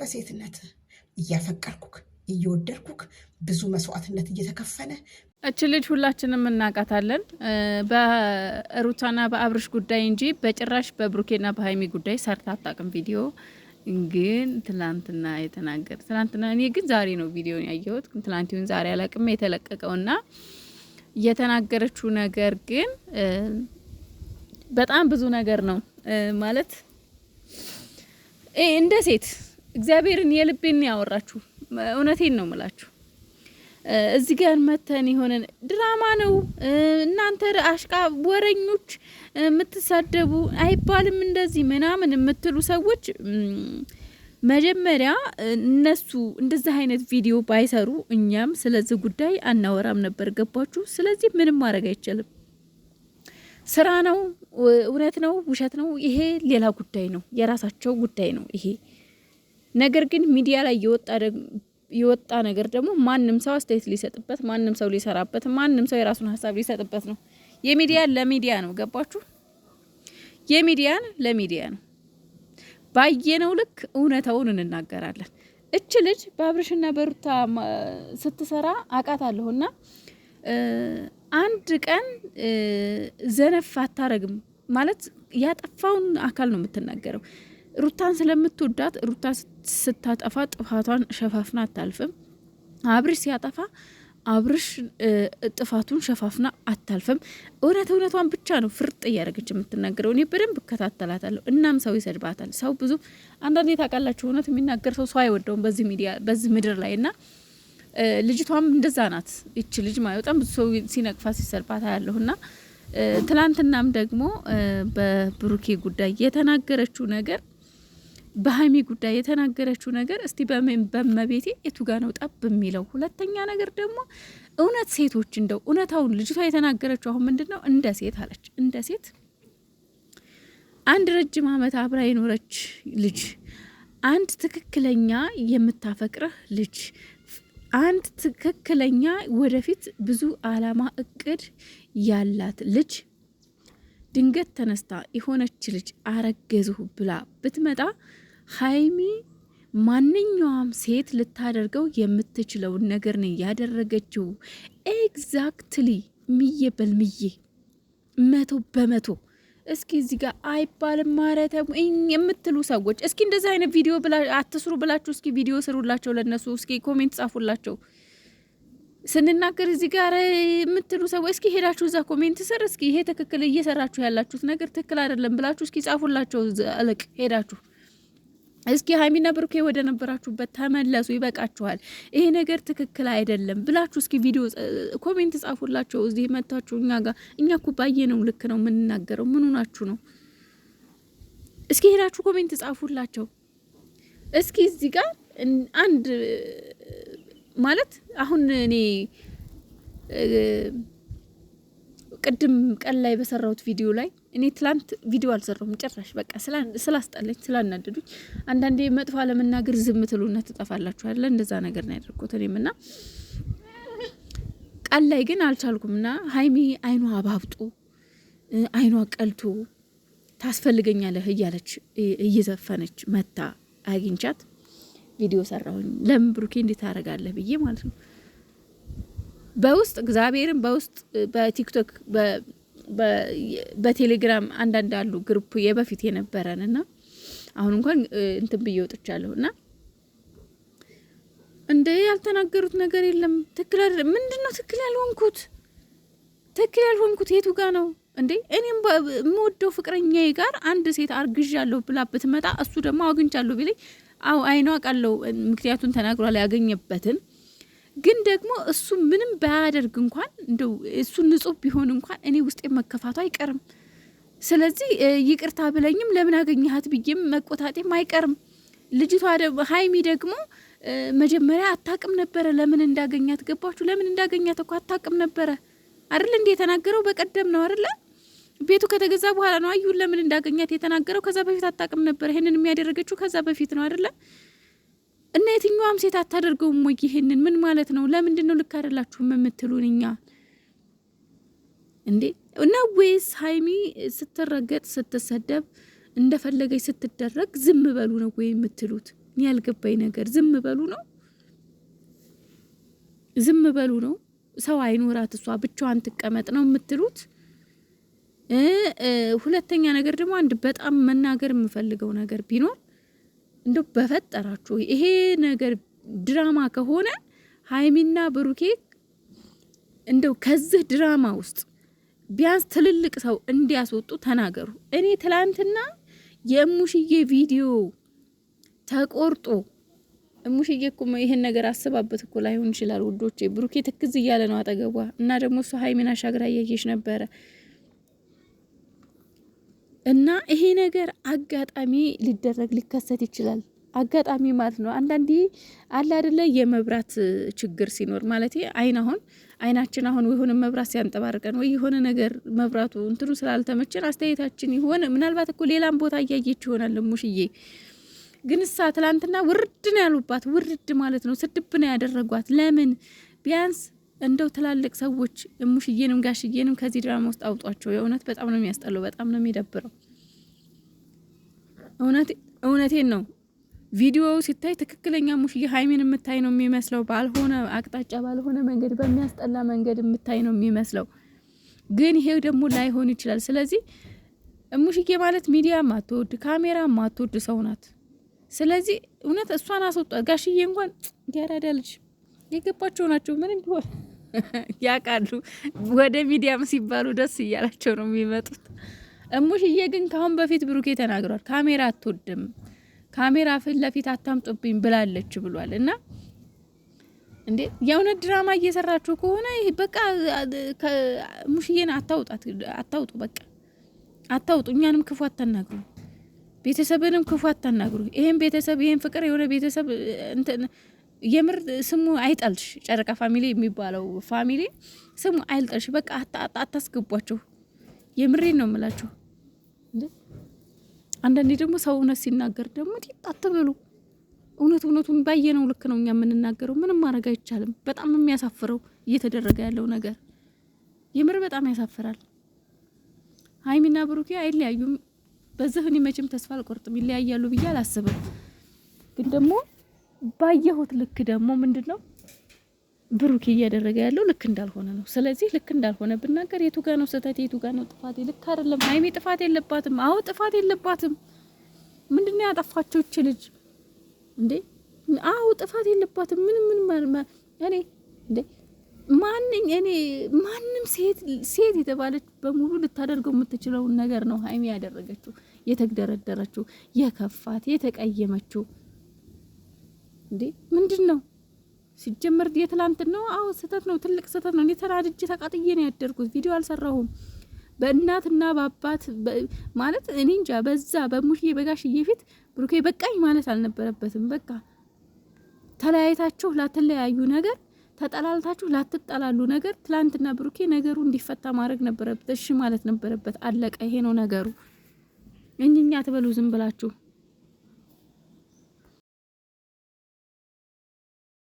በሴትነት እያፈቀርኩክ እየወደድኩክ ብዙ መስዋዕትነት እየተከፈለ እች ልጅ ሁላችንም እናውቃታለን በሩታና በአብርሽ ጉዳይ እንጂ በጭራሽ በብሩኬና በሀይሚ ጉዳይ ሰርታ አታውቅም ቪዲዮ። ግን ትላንትና ትላንትና እኔ ግን ዛሬ ነው ቪዲዮን ያየሁት። ትላንቲውን ዛሬ አላውቅም የተለቀቀውና የተናገረችው ነገር ግን በጣም ብዙ ነገር ነው ማለት እንደ ሴት እግዚአብሔርን የልቤን ያወራችሁ እውነቴን ነው ምላችሁ። እዚህ ጋር መተን የሆነ ድራማ ነው እናንተ አሽቃ ወረኞች የምትሳደቡ አይባልም እንደዚህ ምናምን የምትሉ ሰዎች መጀመሪያ እነሱ እንደዚህ አይነት ቪዲዮ ባይሰሩ እኛም ስለዚህ ጉዳይ አናወራም ነበር። ገባችሁ? ስለዚህ ምንም ማድረግ አይቻልም። ስራ ነው፣ እውነት ነው፣ ውሸት ነው፣ ይሄ ሌላ ጉዳይ ነው፣ የራሳቸው ጉዳይ ነው ይሄ ነገር። ግን ሚዲያ ላይ የወጣ ነገር ደግሞ ማንም ሰው አስተያየት ሊሰጥበት፣ ማንም ሰው ሊሰራበት፣ ማንም ሰው የራሱን ሀሳብ ሊሰጥበት ነው። የሚዲያን ለሚዲያ ነው። ገባችሁ? የሚዲያን ለሚዲያ ነው። ባየነው ልክ እውነታውን እንናገራለን። እች ልጅ በአብርሽና በሩታ ስትሰራ አውቃታለሁና አንድ ቀን ዘነፍ አታረግም ማለት ያጠፋውን አካል ነው የምትናገረው። ሩታን ስለምትወዳት ሩታ ስታጠፋ ጥፋቷን ሸፋፍና አታልፍም። አብርሽ ሲያጠፋ አብርሽ ጥፋቱን ሸፋፍና አታልፍም። እውነቷን ብቻ ነው ፍርጥ እያደረገች የምትናገረው። እኔ በደንብ እከታተላታለሁ። እናም ሰው ይሰድባታል። ሰው ብዙ አንዳንዴ ታውቃላችሁ፣ እውነት የሚናገር ሰው አይወደውም በዚህ ሚዲያ በዚህ ምድር ላይ እና ልጅቷም እንደዛ ናት። ይች ልጅ በጣም ብዙ ሰው ሲነቅፋ ሲሰድባት ያለሁና ትላንትናም ደግሞ በብሩኬ ጉዳይ የተናገረችው ነገር በሀይሚ ጉዳይ የተናገረችው ነገር እስቲ በመቤቴ የቱ ጋ ነው ጠብ የሚለው? ሁለተኛ ነገር ደግሞ እውነት ሴቶች እንደው እውነታውን ልጅቷ የተናገረችው አሁን ምንድነው? እንደ ሴት አለች። እንደ ሴት አንድ ረጅም ዓመት አብራ የኖረች ልጅ፣ አንድ ትክክለኛ የምታፈቅረህ ልጅ፣ አንድ ትክክለኛ ወደፊት ብዙ አላማ እቅድ ያላት ልጅ ድንገት ተነስታ የሆነች ልጅ አረገዝሁ ብላ ብትመጣ ሀይሚ ማንኛውም ሴት ልታደርገው የምትችለውን ነገር ነው ያደረገችው። ኤግዛክትሊ ምዬ በልምዬ 100%። እስኪ እዚህ ጋር አይባልም ማረተ የምትሉ ሰዎች እስኪ እንደዚህ አይነት ቪዲዮ አትስሩ ብላችሁ እስኪ ቪዲዮ ስሩላቸው ለነሱ። እስኪ ኮሜንት ጻፉላቸው ስንናገር እዚህ ጋር የምትሉ ሰዎች እስኪ ሄዳችሁ እዛ ኮሜንት ስር እስኪ ይሄ ትክክል እየሰራችሁ ያላችሁት ነገር ትክክል አይደለም ብላችሁ እስኪ ጻፉላቸው። አለቅ ሄዳችሁ እስኪ ሀይሚና ብሩኬ ወደ ነበራችሁበት ተመለሱ፣ ይበቃችኋል፣ ይሄ ነገር ትክክል አይደለም ብላችሁ እስኪ ቪዲዮ ኮሜንት ጻፉላቸው። እዚህ መታችሁ እኛ ጋር እኛ እኮ ባየነው ልክ ነው የምንናገረው። ምን ሆናችሁ ነው? እስኪ ሄዳችሁ ኮሜንት ጻፉላቸው። እስኪ እዚህ ጋር አንድ ማለት አሁን እኔ ቅድም ቀን ላይ በሰራሁት ቪዲዮ ላይ እኔ ትላንት ቪዲዮ አልሰራሁም ጭራሽ። በቃ ስላስጠለኝ ስላናደዱኝ፣ አንዳንዴ መጥፎ ለመናገር ዝም ትሉና ትጠፋላችሁ አይደል? እንደዛ ነገር ነው ያደርኩት እኔም እና ቀን ላይ ግን አልቻልኩምና ሀይሚ አይኗ አባብጦ አይኗ ቀልቶ ታስፈልገኛለህ እያለች እየዘፈነች መታ አግኝቻት ቪዲዮ ሰራሁኝ። ለምን ብሩኬ እንዴት ታረጋለህ ብዬ ማለት ነው። በውስጥ እግዚአብሔርን በውስጥ በቲክቶክ በቴሌግራም አንዳንድ አሉ ግሩፕ የበፊት የነበረንና አሁን እንኳን እንትን ብዬ ወጥቻለሁና እንደ ያልተናገሩት ነገር የለም። ትክክል አይደለም። ምንድነው ትክክል ያልሆንኩት? ትክክል ያልሆንኩት የቱ ጋር ነው እንዴ? እኔም የምወደው ፍቅረኛዬ ጋር አንድ ሴት አርግዣለሁ ብላ ብትመጣ እሱ ደግሞ አግኝቻለሁ ቢለኝ አው አይኗ ቃለው ምክንያቱን ተናግሯል ያገኘበትን። ግን ደግሞ እሱ ምንም ባያደርግ እንኳን እንደው እሱ ንጹህ ቢሆን እንኳን እኔ ውስጥ መከፋቱ አይቀርም። ስለዚህ ይቅርታ ብለኝም ለምን አገኘሃት ብዬም መቆጣጤም አይቀርም። ልጅቷ ሀይሚ ደግሞ መጀመሪያ አታቅም ነበረ ለምን እንዳገኛት። ገባችሁ? ለምን እንዳገኛት እኮ አታቅም ነበረ አይደል? እንዴ የተናገረው በቀደም ነው አይደል? ቤቱ ከተገዛ በኋላ ነው አዩን ለምን እንዳገኛት የተናገረው። ከዛ በፊት አታቅም ነበር። ይሄንን የሚያደርገችው ከዛ በፊት ነው አይደል? እና የትኛውም ሴት አታደርገውም ወይ? ይሄንን ምን ማለት ነው? ለምንድን ነው ልክ አይደላችሁም የምትሉን እኛ እንዴ? እና ወይስ ሀይሚ ስትረገጥ ስትሰደብ እንደፈለገች ስትደረግ ዝም በሉ ነው ወይ የምትሉት? ያልገባኝ ነገር ዝም በሉ ነው። ሰው አይኖራት እሷ ብቻዋን ትቀመጥ ነው የምትሉት? ሁለተኛ ነገር ደግሞ አንድ በጣም መናገር የምፈልገው ነገር ቢኖር እንደው በፈጠራችሁ ይሄ ነገር ድራማ ከሆነ ሀይሚና ብሩኬ እንደው ከዚህ ድራማ ውስጥ ቢያንስ ትልልቅ ሰው እንዲያስወጡ ተናገሩ። እኔ ትላንትና የእሙሽዬ ቪዲዮ ተቆርጦ እሙሽዬ እኮ ይሄን ነገር አስባበት እኮ ላይሆን ይችላል ውዶቼ። ብሩኬ ትክዝ እያለ ነው አጠገቧ እና ደግሞ እሱ ሀይሚን አሻግራ እያየሽ ነበረ እና ይሄ ነገር አጋጣሚ ሊከሰት ይችላል። አጋጣሚ ማለት ነው። አንዳንዴ አለ አይደለ የመብራት ችግር ሲኖር ማለት አይናችን አሁን የሆነ መብራት ሲያንጠባርቀን ወይ የሆነ ነገር መብራቱ እንትኑ ስላልተመቸን አስተያየታችን ይሆን ምናልባት እኮ ሌላም ቦታ እያየች ይሆናል ሙሽዬ። ግን እሳ ትላንትና ውርድ ነው ያሉባት። ውርድ ማለት ነው ስድብ ነው ያደረጓት። ለምን ቢያንስ እንደው ትላልቅ ሰዎች ሙሽዬንም ጋሽዬንም ከዚህ ድራማ ውስጥ አውጧቸው። የእውነት በጣም ነው የሚያስጠላው፣ በጣም ነው የሚደብረው። እውነቴን ነው። ቪዲዮው ሲታይ ትክክለኛ ሙሽዬ ሀይሚን የምታይ ነው የሚመስለው። ባልሆነ አቅጣጫ ባልሆነ መንገድ በሚያስጠላ መንገድ የምታይ ነው የሚመስለው። ግን ይሄው ደግሞ ላይሆን ይችላል። ስለዚህ ሙሽዬ ማለት ሚዲያ ማትወድ ካሜራ ማትወድ ሰው ናት። ስለዚህ እውነት እሷን አስወጣ። ጋሽዬ እንኳን ያራዳ ልጅ የገባቸው ናቸው። ምንም ቢሆን ያውቃሉ። ወደ ሚዲያም ሲባሉ ደስ እያላቸው ነው የሚመጡት። እሙሽዬ ግን ካሁን በፊት ብሩኬ ተናግሯል። ካሜራ አትወድም፣ ካሜራ ፊት ለፊት አታምጡብኝ ብላለች ብሏል። እና እንዴ የእውነት ድራማ እየሰራችሁ ከሆነ በቃ ሙሽዬን አታውጡ፣ በቃ አታውጡ። እኛንም ክፉ አታናግሩ፣ ቤተሰብንም ክፉ አታናግሩ። ይሄን ቤተሰብ ይሄን ፍቅር የሆነ ቤተሰብ እንትን የምር ስሙ አይጠልሽ። ጨረቃ ፋሚሊ የሚባለው ፋሚሊ ስሙ አይጠልሽ። በቃ አታስገቧቸው። የምሬን ነው የምላችሁ። አንዳንዴ ደግሞ ሰው እውነት ሲናገር ደግሞ አትበሉ። እውነቱን ባየነው ልክ ነው እኛ የምንናገረው። ምንም ማድረግ አይቻልም። በጣም የሚያሳፍረው እየተደረገ ያለው ነገር የምር በጣም ያሳፍራል። ሀይሚና ብሩኬ አይለያዩም። በዚህ እኔ መቼም ተስፋ አልቆርጥም። ይለያያሉ ብዬ አላስብም። ግን ደግሞ ባየሁት ልክ ደግሞ ምንድነው ብሩኬ እያደረገ ያለው ልክ እንዳልሆነ ነው። ስለዚህ ልክ እንዳልሆነ ብናገር የቱ ጋር ነው ስህተት፣ የቱ ጋር ነው ጥፋት? ልክ አይደለም። ሀይሚ ጥፋት የለባትም። አዎ ጥፋት የለባትም። ምንድነው ያጠፋቸው እቺ ልጅ እንዴ? አዎ ጥፋት የለባትም። ምን እኔ እንዴ ማንም ሴት የተባለች በሙሉ ልታደርገው የምትችለውን ነገር ነው ሀይሚ ያደረገችው። የተግደረደረችው፣ የከፋት፣ የተቀየመችው እንዴ ምንድነው? ሲጀመር የትላንት ነው። አዎ ስህተት ነው፣ ትልቅ ስህተት ነው። እኔ ተራድጄ ተቃጥዬ ነው ያደርኩት። ቪዲዮ አልሰራሁም። በእናትና በአባት ማለት እኔ እንጃ። በዛ በሙሽዬ በጋሽዬ ፊት ብሩኬ በቃኝ ማለት አልነበረበትም። በቃ ተለያይታችሁ ላትለያዩ ነገር፣ ተጠላልታችሁ ላትጠላሉ ነገር ትላንትና ብሩኬ ነገሩ እንዲፈታ ማድረግ ነበረበት። እሺ ማለት ነበረበት። አለቀ። ይሄ ነው ነገሩ። እኛ ትበሉ ዝም ብላችሁ